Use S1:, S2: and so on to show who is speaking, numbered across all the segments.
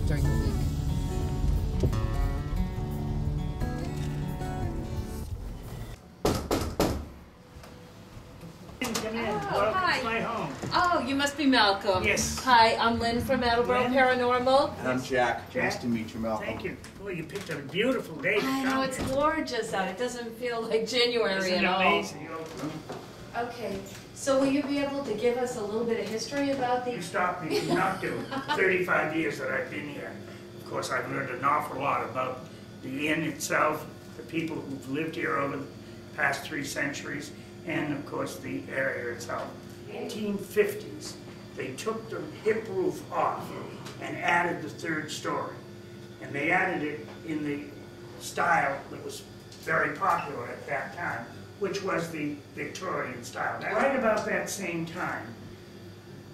S1: during the week.
S2: Come in.
S3: Oh,
S2: Welcome
S3: hi.
S2: to my home.
S3: Oh, you must be Malcolm.
S2: Yes.
S3: Hi, I'm Lynn from Attleboro
S2: Lynn?
S1: Oh.
S3: Paranormal.
S4: And I'm Jack.
S2: Jack.
S4: Nice to meet you, Malcolm.
S2: Thank you. Well, you picked a beautiful day to
S3: I know,
S2: come
S3: it's
S2: here.
S3: gorgeous out. It doesn't feel like January
S2: Isn't it
S3: at all.
S2: amazing?
S3: Okay, so will you be able to give us a little bit of history about
S2: You
S3: the...
S2: stopped me from not doing 35 years that I've been here. Of course, I've learned an awful lot about the inn itself, the people who've lived here over the past 3 centuries, and of course the area itself. 1850s, they took the hip roof off and added the 3rd story. And they added it in the style that was very popular at that time, which was the Victorian style. Now, right about that same time,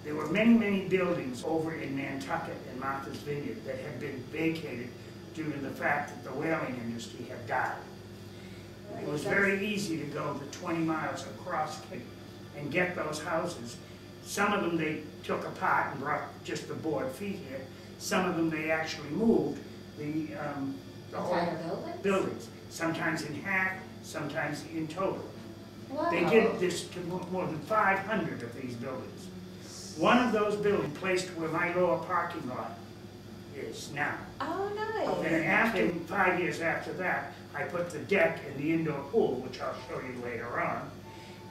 S2: there were many, many buildings over in Nantucket and Martha's Vineyard that had been vacated due to the fact that the whaling industry had died. It was very easy to go the 20 miles across Cape and get those houses. Some of them they took apart and brought just the board feet here. Some of them they actually moved the whole buildings, sometimes in half, sometimes in total.
S3: Wow.
S2: They did this to more than 500 of these buildings. One of those buildings placed where my lower parking lot is now.
S3: Oh, nice.
S2: And after 5 years after that, I put the deck and the indoor pool, which I'll show you later on.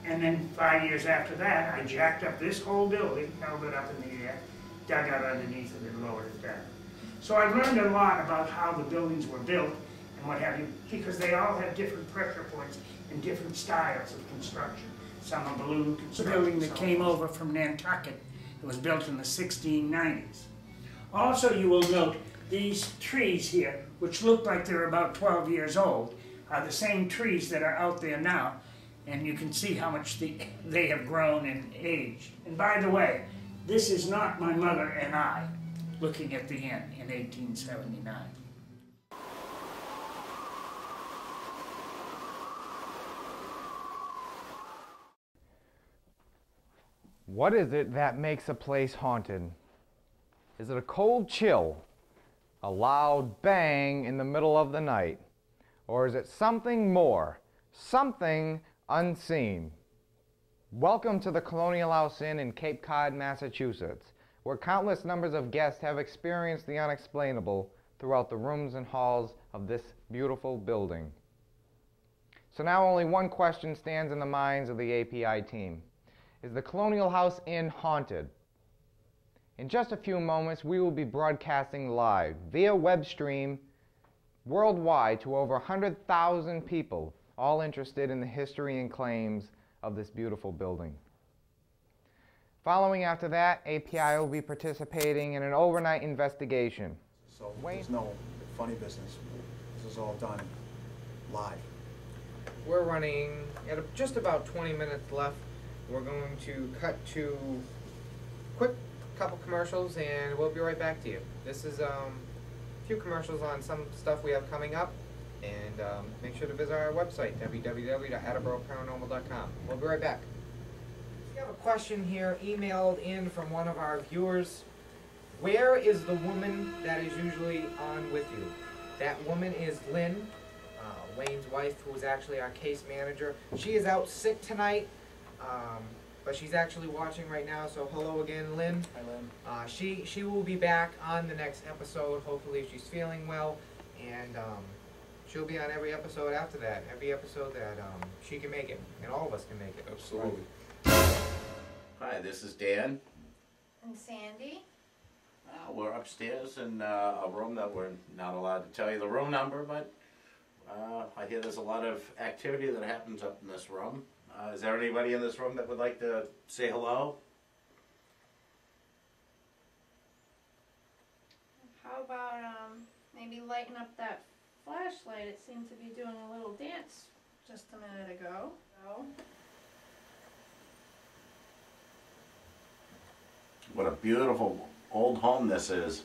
S2: And then 5 years after that, I jacked up this whole building, held it up in the air, dug out underneath it and lowered it down. So I've learned a lot about how the buildings were built and what have you, because they all have different pressure points and different styles of construction. Some are balloon construction. The building that came over from Nantucket, it was built in the 1690s. Also, you will note these trees here, which look like they're about 12 years old, are the same trees that are out there now. And you can see how much they have grown and aged. And by the way, this is not my mother and I looking at the inn in 1879.
S5: What is it that makes a place haunted? Is it a cold chill, a loud bang in the middle of the night? Or is it something more, something unseen? Welcome to the Colonial House Inn in Cape Cod, Massachusetts, where countless numbers of guests have experienced the unexplainable throughout the rooms and halls of this beautiful building. So now only one question stands in the minds of the API team. Is the Colonial House Inn haunted? In just a few moments, we will be broadcasting live via web stream worldwide to over 100,000 people, all interested in the history and claims of this beautiful building. Following after that, API will be participating in an overnight investigation.
S4: So there's no funny business. This is all done live.
S6: We're running at just about 20 minutes left. We're going to cut to quick couple commercials and we'll be right back to you. This is a few commercials on some stuff we have coming up, and make sure to visit our website, www.attleboro.paranormal.com. We'll be right back. We have a question here emailed in from one of our viewers. Where is the woman that is usually on with you? That woman is Lynn, Wayne's wife, who is actually our case manager. She is out sick tonight, but she's actually watching right now, so hello again, Lynn.
S4: Hi, Lynn.
S6: She will be back on the next episode. Hopefully she's feeling well, and she'll be on every episode after that, every episode that she can make it, and all of us can make it.
S7: Absolutely. Hi, this is Dan.
S8: And Sandy.
S7: We're upstairs in a room that we're not allowed to tell you the room number, but I hear there's a lot of activity that happens up in this room. Is there anybody in this room that would like to say hello?
S8: How about maybe lighten up that flashlight? It seemed to be doing a little dance just a minute ago.
S7: What a beautiful old home this is.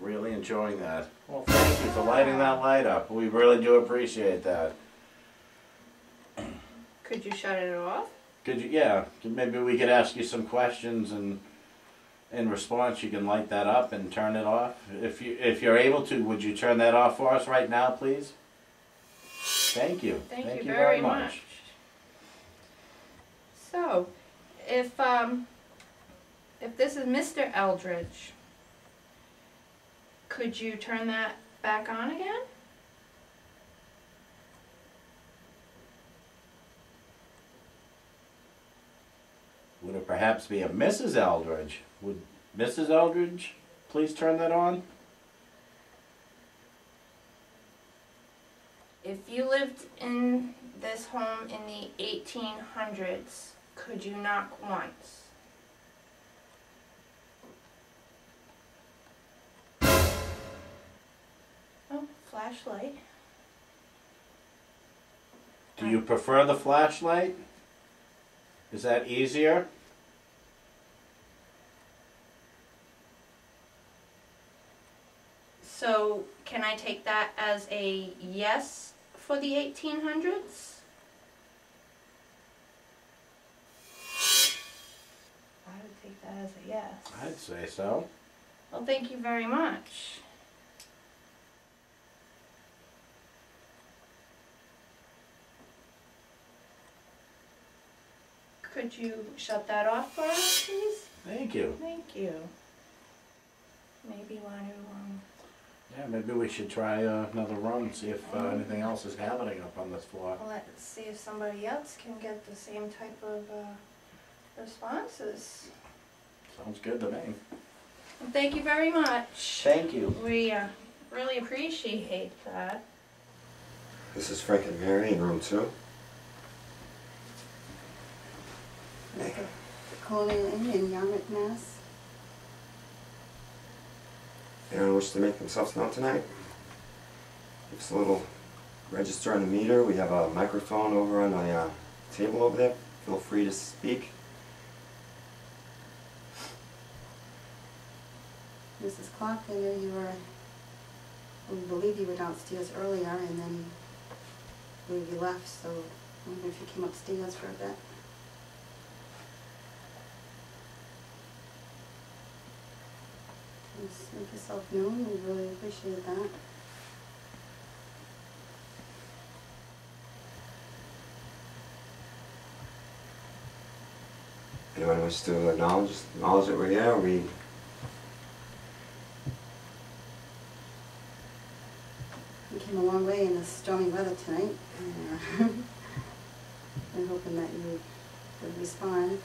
S7: Really enjoying that. Well, thank you for lighting that light up. We really do appreciate that.
S8: Could you shut it off?
S7: Could you, yeah, maybe we could ask you some questions and in response, you can light that up and turn it off. If you're able to, would you turn that off for us right now, please? Thank you.
S8: Thank you very much. So, if this is Mr. Eldridge, could you turn that back on again?
S7: Would it perhaps be a Mrs. Eldridge? Would Mrs. Eldridge please turn that on?
S8: If you lived in this home in the 1800s, could you knock once? Oh, flashlight.
S7: Do you prefer the flashlight? Is that easier?
S8: So, can I take that as a yes for the 1800s? I would take that as a yes.
S7: I'd say so.
S8: Well, thank you very much. Could you shut that off for us, please?
S7: Thank you.
S8: Thank you. Maybe want to,
S7: Yeah, maybe we should try another run and see if anything else is happening up on this floor.
S8: let's see if somebody else can get the same type of responses.
S7: Sounds good to me.
S8: And thank you very much.
S7: Thank you.
S8: We really appreciate that.
S1: This is Frank and Mary in room 2.
S9: Colonial Inn in Yarmouth, Mass.
S1: Anyone wish to make themselves known tonight? Give us a little register on the meter. We have a microphone over on the table over there. Feel free to speak.
S9: Mrs. Clark, I know you were, we believe you were downstairs earlier and then you left, so I wonder if you came upstairs for a bit. Just make yourself known, we really appreciate that.
S1: Anyone wish to acknowledge that we're here? We
S9: came a long way in this stormy weather tonight. I'm hoping that you would respond.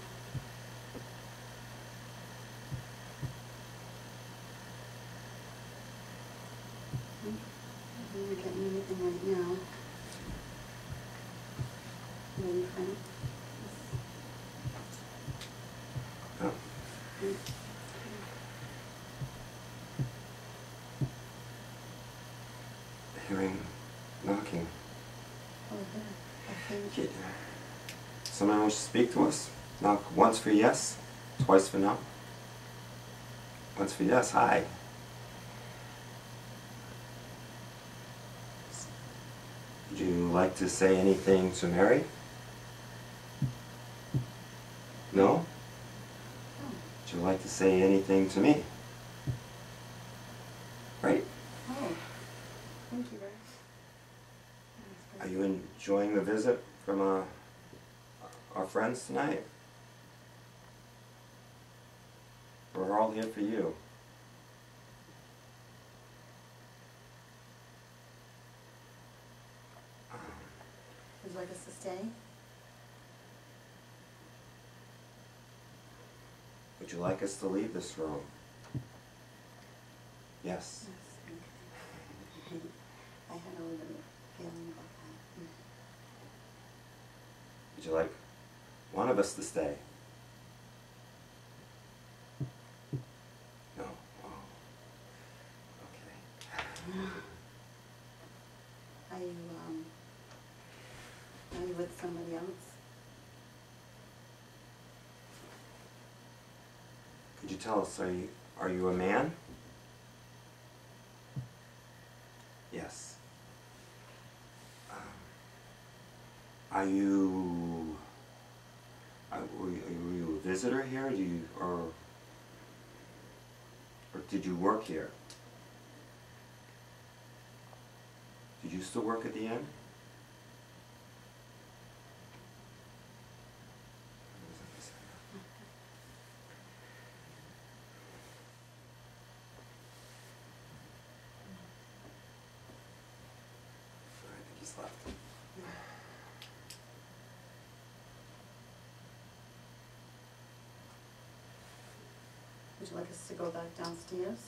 S9: I'm not getting anything right now. Maybe Frank.
S1: Oh. Hearing knocking.
S9: Oh, yeah. Okay.
S1: Someone wish to speak to us? Knock once for yes, twice for no. Once for yes, hi. Would you like to say anything to Mary? No? Would you like to say anything to me? Great.
S9: Oh, thank you very much.
S1: Are you enjoying the visit from our friends tonight? We're all here for you.
S9: Would you like us to stay?
S1: Would you like us to leave this room? Yes.
S9: Yes. Okay. I had a little bit of feeling about that.
S1: Would you like one of us to stay? No. Oh. Okay.
S9: Are you with somebody else?
S1: Could you tell us, are you a man? Yes. Are you a visitor here? Or did you work here? Did you still work at the inn? I think he's left.
S9: Would you like us to go back downstairs?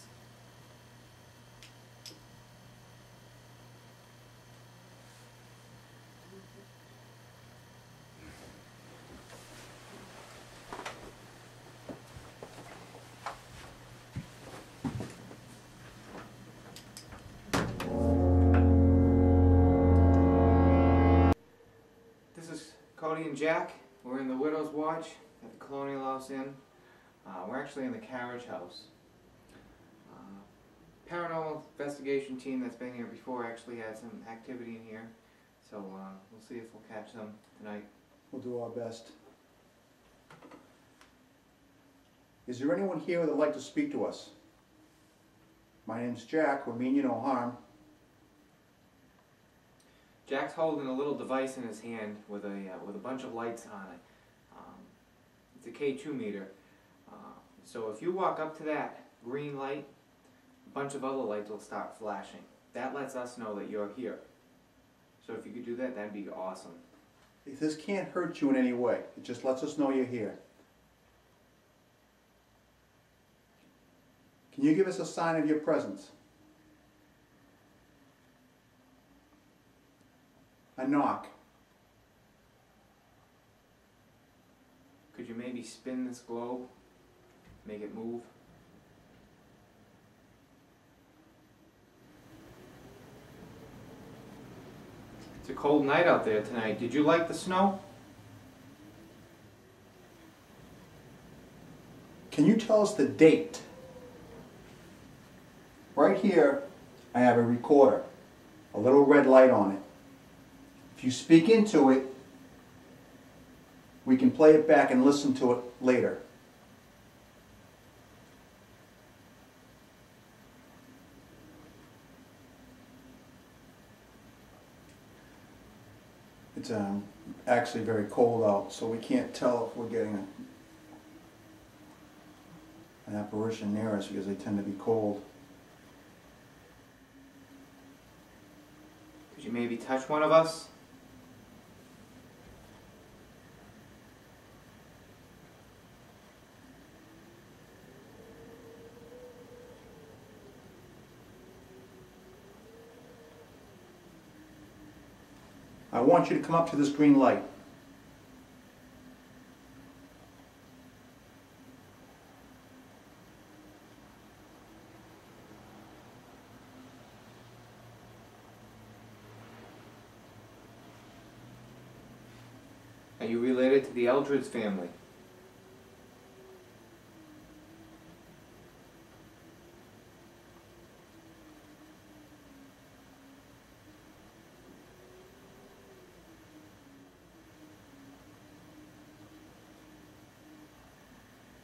S6: This is Cody and Jack. We're in the Widow's Watch at the Colonial House Inn. We're actually in the carriage house. Paranormal investigation team that's been here before actually had some activity in here, so we'll see if we'll catch them tonight.
S4: We'll do our best. Is there anyone here that would like to speak to us? My name's Jack. We mean you no harm.
S6: Jack's holding a little device in his hand with a bunch of lights on it. It's a K2 meter. So if you walk up to that green light, a bunch of other lights will start flashing. That lets us know that you're here. So if you could do that, that'd be awesome.
S4: If this can't hurt you in any way, it just lets us know you're here. Can you give us a sign of your presence? A knock.
S6: Could you maybe spin this globe? Make it move? It's a cold night out there tonight. Did you like the snow?
S4: Can you tell us the date? Right here, I have a recorder, a little red light on it. If you speak into it, we can play it back and listen to it later. It's actually very cold out, so we can't tell if we're getting an apparition near us because they tend to be cold.
S6: Could you maybe touch one of us?
S4: I want you to come up to this green light.
S6: Are you related to the Eldred's family?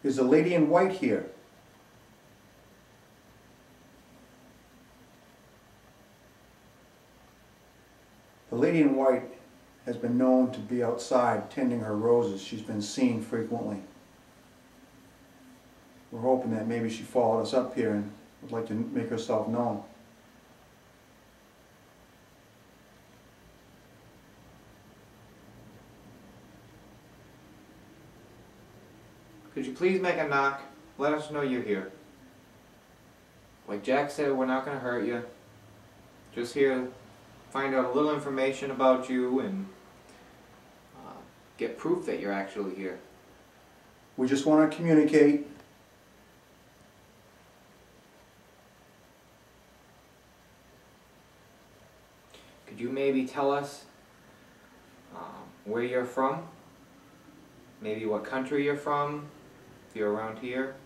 S4: There's a lady in white here. The lady in white has been known to be outside tending her roses. She's been seen frequently. We're hoping that maybe she followed us up here and would like to make herself known.
S6: Could you please make a knock? Let us know you're here. Like Jack said, we're not going to hurt you. Just here to find out a little information about you and get proof that you're actually here.
S4: We just want to communicate.
S6: Could you maybe tell us where you're from? Maybe what country you're from, if you're around here?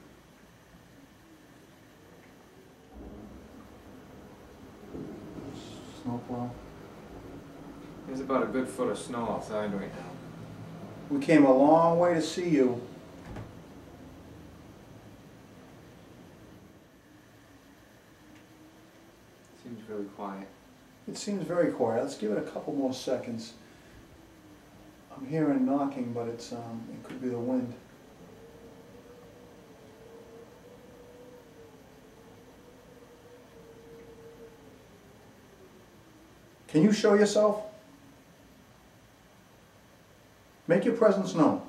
S4: Snowplow.
S6: There's about a good foot of snow outside right now.
S4: We came a long way to see you.
S6: really quiet.
S4: It seems very quiet. Let's give it a couple more seconds. I'm hearing knocking, but it could be the wind. Can you show yourself? Make your presence known.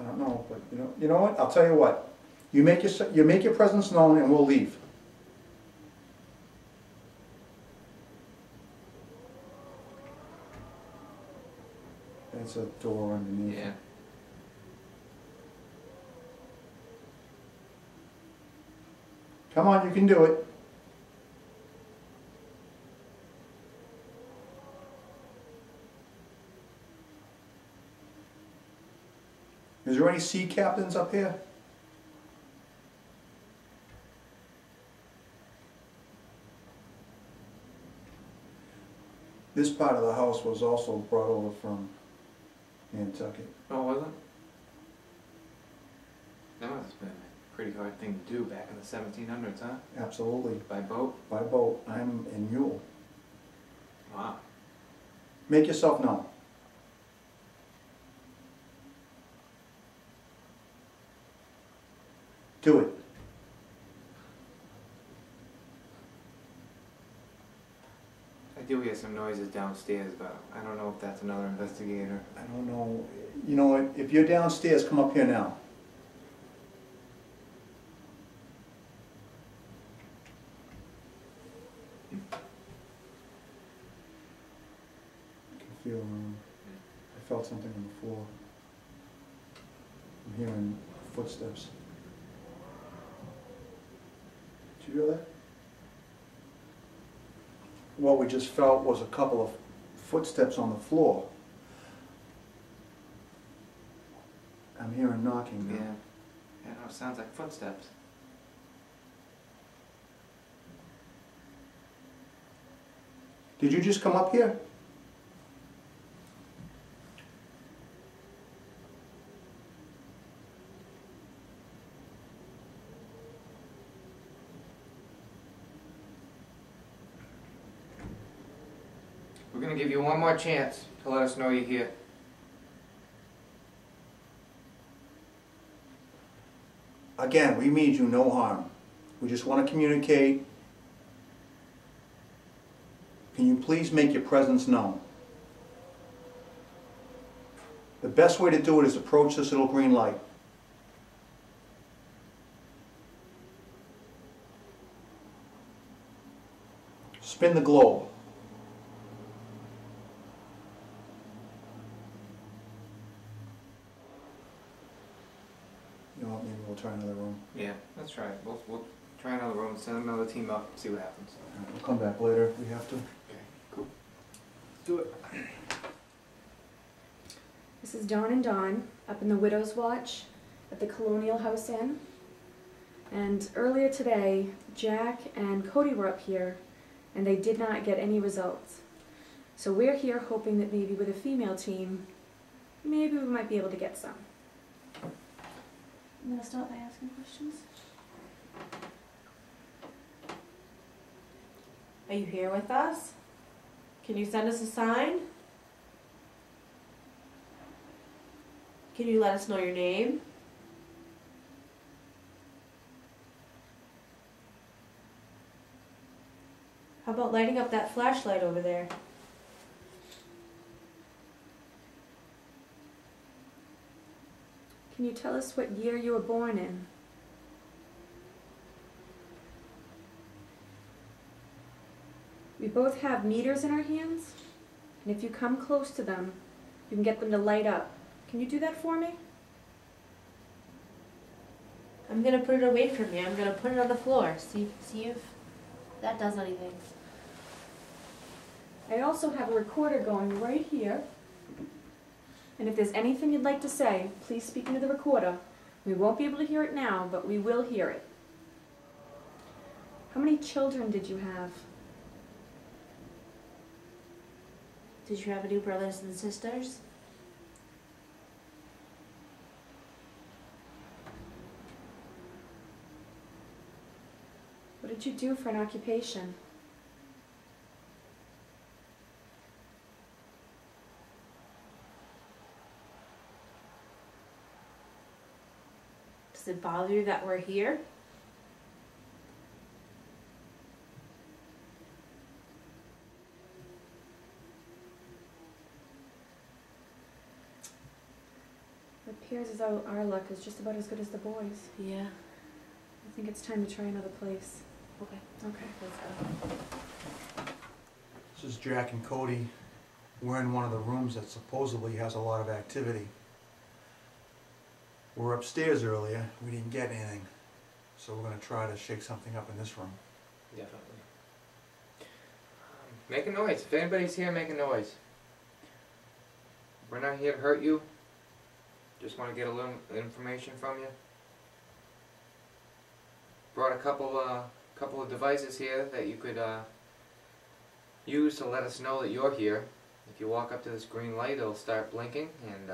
S4: I don't know, but you know what? I'll tell you what. You make your presence known, and we'll leave. There's a door underneath.
S6: Yeah.
S4: Come on, you can do it. Is there any sea captains up here? This part of the house was also brought over from Nantucket.
S6: Oh, was it? That must have been a pretty hard thing to do back in the 1700s, huh?
S4: Absolutely.
S6: By boat?
S4: By boat. I'm in mule.
S6: Wow.
S4: Make yourself known. Do it.
S6: I do hear some noises downstairs, but I don't know if that's another investigator.
S4: I don't know. You know what? If you're downstairs, come up here now. I can feel, I felt something on the floor. I'm hearing footsteps. Did you hear that? What we just felt was a couple of footsteps on the floor. I'm hearing knocking now.
S6: Yeah. Yeah, no, it sounds like footsteps.
S4: Did you just come up here?
S6: We're gonna give you one more chance to let us know you're here.
S4: Again, we mean you no harm. We just want to communicate. Can you please make your presence known? The best way to do it is approach this little green light. Spin the globe. You know what, maybe we'll try another room.
S6: Yeah, let's try it. We'll try another room, send another team up, see what happens.
S4: All right, we'll come back later if we have to.
S6: Okay, cool. Do it.
S10: This is Dawn and Dawn up in the Widow's Watch at the Colonial House Inn. And earlier today, Jack and Cody were up here and they did not get any results. So we're here hoping that maybe with a female team, maybe we might be able to get some. I'm going to start by asking questions.
S11: Are you here with us? Can you send us a sign? Can you let us know your name? How about lighting up that flashlight over there?
S10: Can you tell us what year you were born in? We both have meters in our hands, and if you come close to them, you can get them to light up. Can you do that for me?
S11: I'm gonna put it away from me. I'm gonna put it on the floor. See if that does anything.
S10: I also have a recorder going right here. And if there's anything you'd like to say, please speak into the recorder. We won't be able to hear it now, but we will hear it. How many children did you have?
S11: Did you have any brothers and sisters?
S10: What did you do for an occupation?
S11: Does it bother you that we're here?
S10: It appears as though our luck is just about as good as the boys.
S11: Yeah.
S10: I think it's time to try another place.
S11: Okay.
S10: Okay.
S11: Let's go.
S4: This is Jack and Cody. We're in one of the rooms that supposedly has a lot of activity. We were upstairs earlier, we didn't get anything. So we're gonna try to shake something up in this room.
S6: Definitely. Make a noise. If anybody's here, make a noise. We're not here to hurt you. Just want to get a little information from you. Brought a couple of devices here that you could use to let us know that you're here. If you walk up to this green light, it'll start blinking, and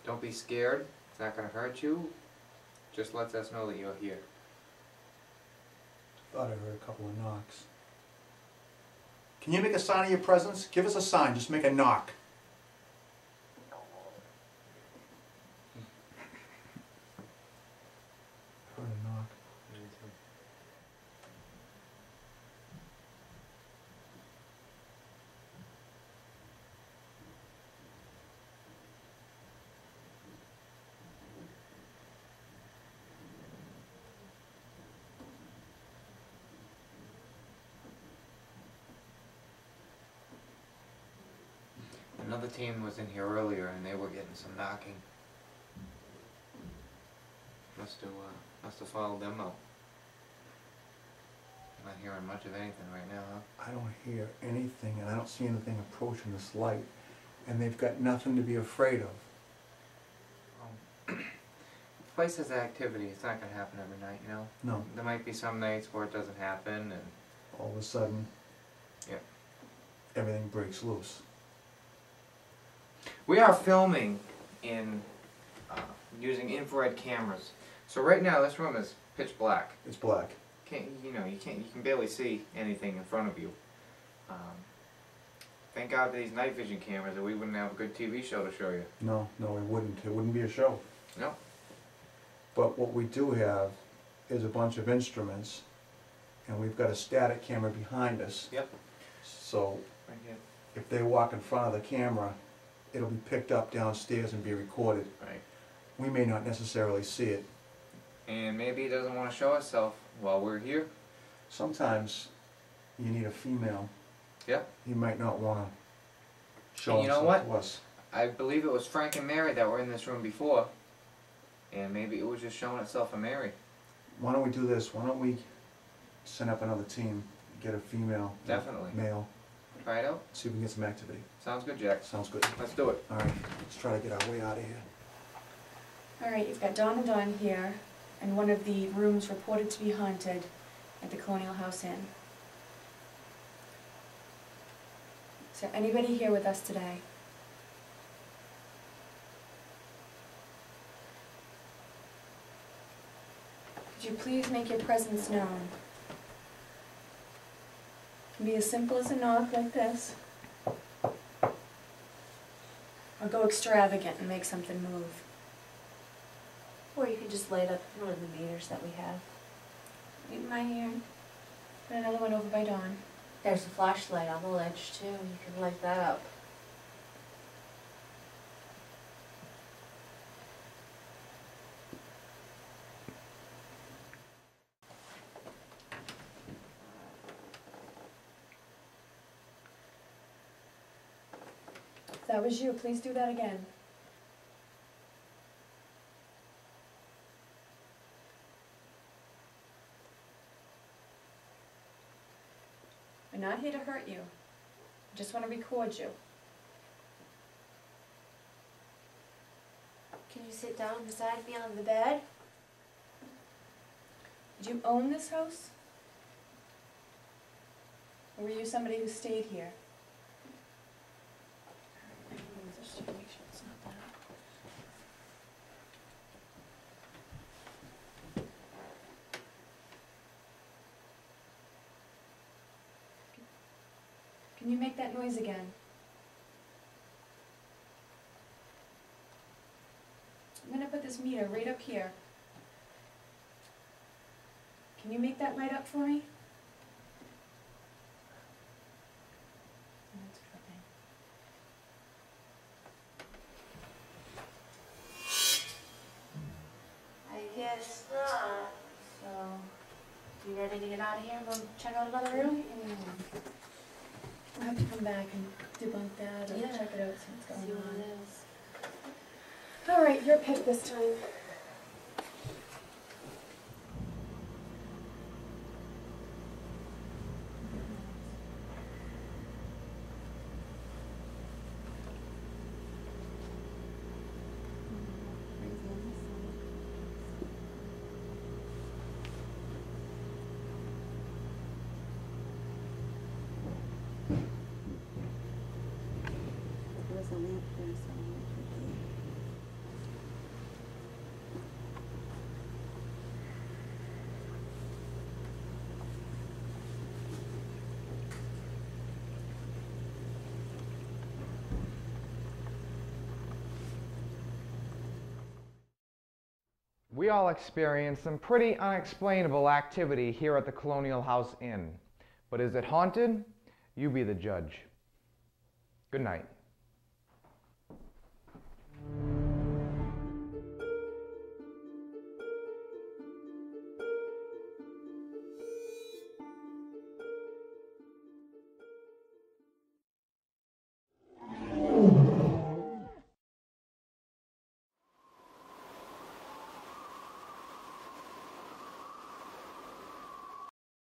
S6: don't be scared. It's not going to hurt you. Just lets us know that you're here.
S4: Thought I heard a couple of knocks. Can you make a sign of your presence? Give us a sign, just make a knock. Heard a knock.
S6: Another team was in here earlier, and they were getting some knocking. Must have followed them out. Not hearing much of anything right now, huh?
S4: I don't hear anything, and I don't see anything approaching this light. And they've got nothing to be afraid of.
S6: The place has activity. It's not going to happen every night, you know?
S4: No.
S6: There might be some nights where it doesn't happen, and...
S4: All of a sudden,
S6: Yep.
S4: everything breaks loose.
S6: We are filming in using infrared cameras. So right now this room is pitch black.
S4: It's black.
S6: You can barely see anything in front of you. Thank God for these night vision cameras, or we wouldn't have a good TV show to show you.
S4: No, it wouldn't. It wouldn't be a show.
S6: No.
S4: But what we do have is a bunch of instruments, and we've got a static camera behind us.
S6: Yep.
S4: So
S6: Right here.
S4: if they walk in front of the camera, it'll be picked up downstairs and be recorded.
S6: Right.
S4: We may not necessarily see it.
S6: And maybe it doesn't want to show itself while we're here.
S4: Sometimes you need a female.
S6: Yep.
S4: He might not want to show
S6: And you know
S4: himself
S6: what?
S4: to us.
S6: I believe it was Frank and Mary that were in this room before. And maybe it was just showing itself a Mary.
S4: Why don't we do this? Why don't we send up another team, get a female,
S6: Definitely.
S4: male,
S6: Try it out.
S4: see if we can get some activity.
S6: Sounds good, Jack.
S4: Sounds good.
S6: Let's do it.
S4: All right, let's try to get our way out of here.
S10: All right, you've got Dawn and Dawn here, and one of the rooms reported to be haunted at the Colonial House Inn. Is there anybody here with us today? Could you please make your presence known? It can be as simple as a knock like this, or go extravagant and make something move.
S11: Or you could just light up one of the meters that we have.
S10: Right in my ear. And another one over by Dawn.
S11: There's a flashlight on the ledge too. You can light that up.
S10: If that was you, please do that again. We're not here to hurt you. I just want to record you.
S11: Can you sit down beside me on the bed?
S10: Did you own this house? Or were you somebody who stayed here? Can you make that noise again? I'm gonna put this meter right up here. Can you make that light up for me? That's tripping.
S11: I guess not. So, you ready to get out of here and go check out another room?
S10: I'll have to come back and debunk that or
S11: Yeah.
S10: check it out, see what's
S11: See
S10: going
S11: what
S10: on.
S11: it is.
S10: All right, your pick this time.
S9: There's a lamp there, so it could be.
S5: We all experience some pretty unexplainable activity here at the Colonial House Inn. But is it haunted? You be the judge. Good night.